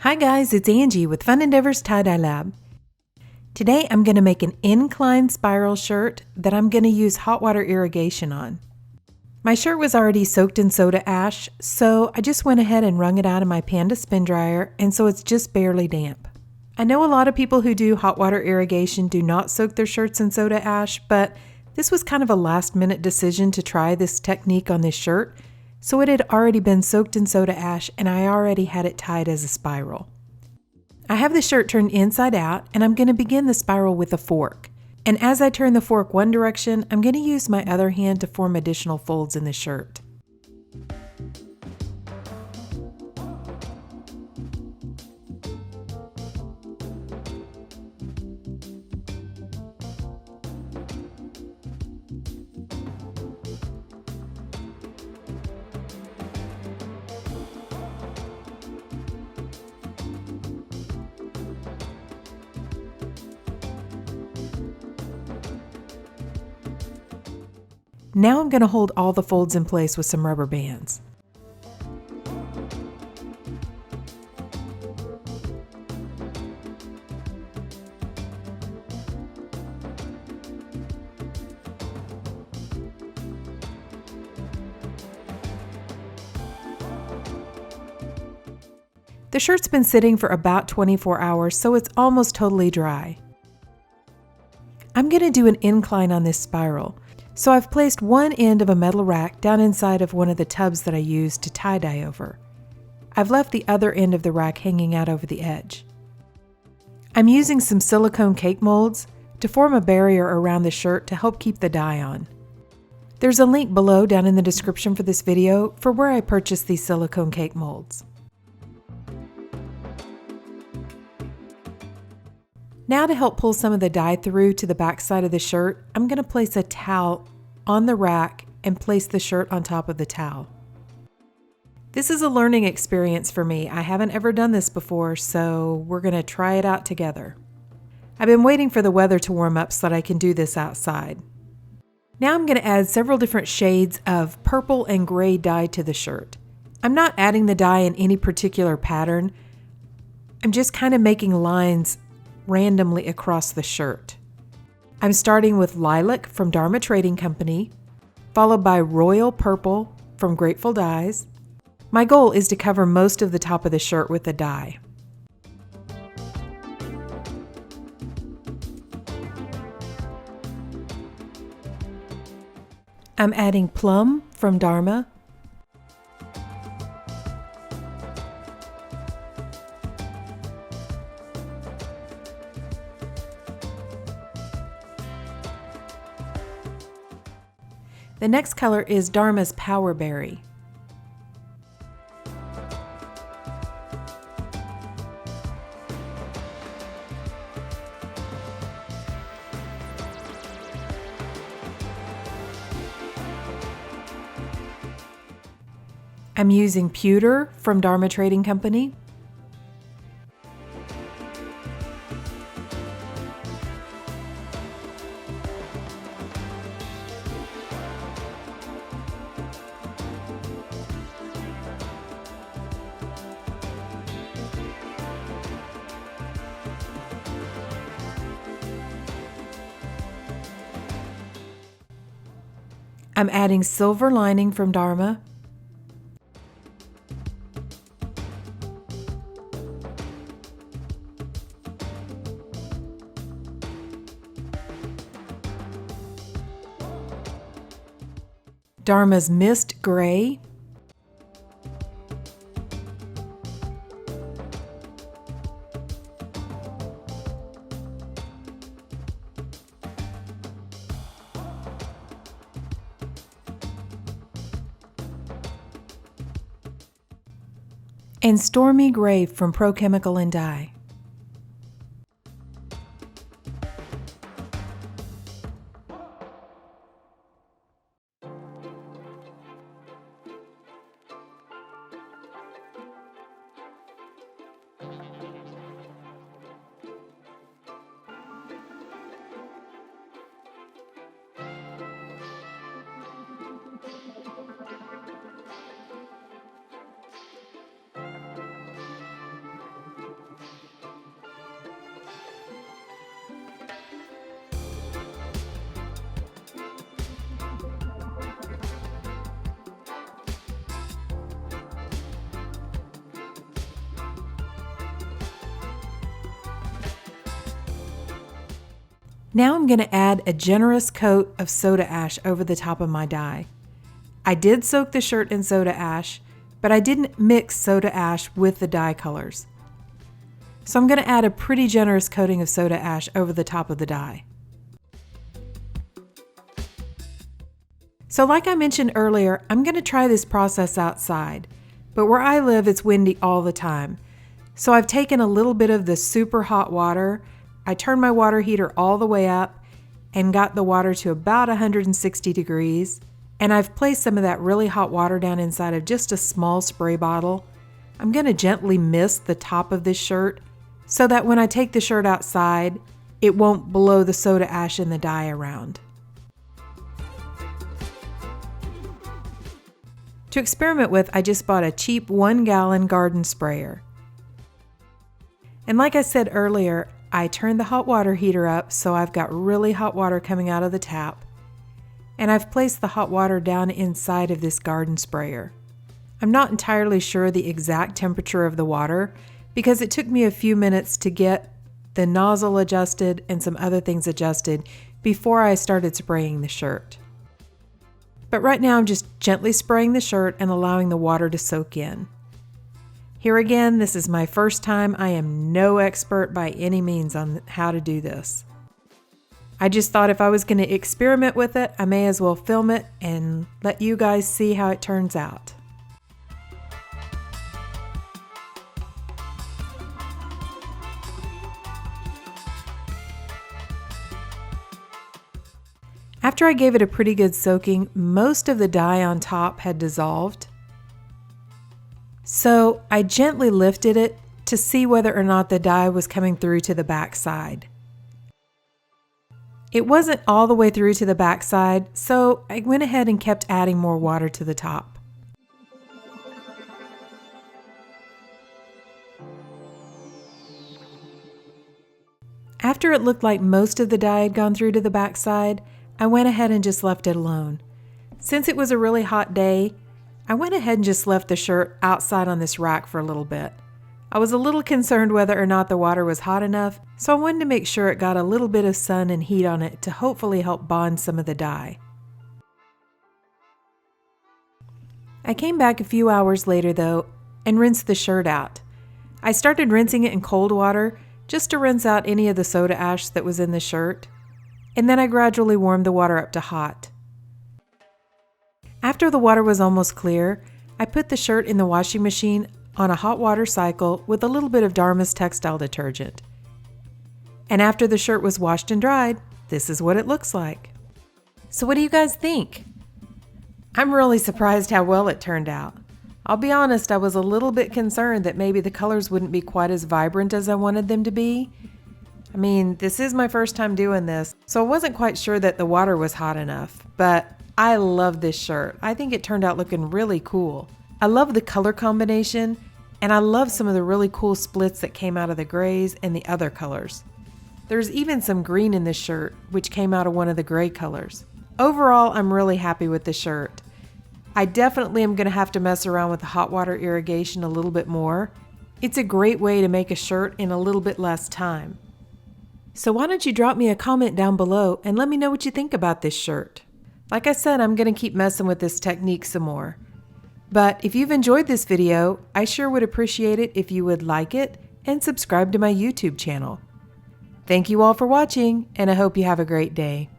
Hi guys, it's Angie with Fun Endeavors Tie-Dye Lab. Today I'm going to make an incline spiral shirt that I'm going to use hot water irrigation on. My shirt was already soaked in soda ash, so I just went ahead and wrung it out of my Panda spin dryer, and so it's just barely damp. I know a lot of people who do hot water irrigation do not soak their shirts in soda ash, but this was kind of a last-minute decision to try this technique on this shirt, so it had already been soaked in soda ash and I already had it tied as a spiral. I have the shirt turned inside out and I'm going to begin the spiral with a fork. And as I turn the fork one direction, I'm going to use my other hand to form additional folds in the shirt. Now I'm going to hold all the folds in place with some rubber bands. The shirt's been sitting for about 24 hours, so it's almost totally dry. I'm going to do an incline on this spiral. So I've placed one end of a metal rack down inside of one of the tubs that I used to tie-dye over. I've left the other end of the rack hanging out over the edge. I'm using some silicone cake molds to form a barrier around the shirt to help keep the dye on. There's a link below down in the description for this video for where I purchased these silicone cake molds. Now to help pull some of the dye through to the back side of the shirt, I'm going to place a towel on the rack and place the shirt on top of the towel. This is a learning experience for me. I haven't ever done this before, so we're going to try it out together. I've been waiting for the weather to warm up so that I can do this outside. Now I'm going to add several different shades of purple and gray dye to the shirt. I'm not adding the dye in any particular pattern. I'm just kind of making lines randomly across the shirt. I'm starting with Lilac from Dharma Trading Company, followed by Royal Purple from Grateful Dyes. My goal is to cover most of the top of the shirt with the dye. I'm adding Plum from Dharma, the next color is Dharma's Power Berry. I'm using Pewter from Dharma Trading Company. I'm adding Silver Lining from Dharma. Dharma's Mist Gray. And Stormy Grey from Prochemical and Dye. Now I'm going to add a generous coat of soda ash over the top of my dye. I did soak the shirt in soda ash, but I didn't mix soda ash with the dye colors. So I'm going to add a pretty generous coating of soda ash over the top of the dye. So like I mentioned earlier, I'm going to try this process outside, but where I live it's windy all the time. So I've taken a little bit of the super hot water, I turned my water heater all the way up and got the water to about 160 degrees, and I've placed some of that really hot water down inside of just a small spray bottle. I'm going to gently mist the top of this shirt so that when I take the shirt outside, it won't blow the soda ash and the dye around. To experiment with, I just bought a cheap 1-gallon garden sprayer. And like I said earlier, I turned the hot water heater up so I've got really hot water coming out of the tap. And I've placed the hot water down inside of this garden sprayer. I'm not entirely sure the exact temperature of the water because it took me a few minutes to get the nozzle adjusted and some other things adjusted before I started spraying the shirt. But right now I'm just gently spraying the shirt and allowing the water to soak in. Here again, this is my first time. I am no expert by any means on how to do this. I just thought if I was going to experiment with it, I may as well film it and let you guys see how it turns out. After I gave it a pretty good soaking, most of the dye on top had dissolved. So I gently lifted it to see whether or not the dye was coming through to the back side. It wasn't all the way through to the back side, so I went ahead and kept adding more water to the top. After it looked like most of the dye had gone through to the back side, I went ahead and just left it alone. Since it was a really hot day, I went ahead and just left the shirt outside on this rack for a little bit. I was a little concerned whether or not the water was hot enough, so I wanted to make sure it got a little bit of sun and heat on it to hopefully help bond some of the dye. I came back a few hours later though and rinsed the shirt out. I started rinsing it in cold water just to rinse out any of the soda ash that was in the shirt. And then I gradually warmed the water up to hot. After the water was almost clear, I put the shirt in the washing machine on a hot water cycle with a little bit of Dharma's textile detergent. And after the shirt was washed and dried, this is what it looks like. So what do you guys think? I'm really surprised how well it turned out. I'll be honest, I was a little bit concerned that maybe the colors wouldn't be quite as vibrant as I wanted them to be. I mean, this is my first time doing this, so I wasn't quite sure that the water was hot enough, but I love this shirt. I think it turned out looking really cool. I love the color combination, and I love some of the really cool splits that came out of the grays and the other colors. There's even some green in this shirt, which came out of one of the gray colors. Overall, I'm really happy with the shirt. I definitely am going to have to mess around with the hot water irrigation a little bit more. It's a great way to make a shirt in a little bit less time. So why don't you drop me a comment down below and let me know what you think about this shirt. Like I said, I'm going to keep messing with this technique some more. But if you've enjoyed this video, I sure would appreciate it if you would like it and subscribe to my YouTube channel. Thank you all for watching, and I hope you have a great day.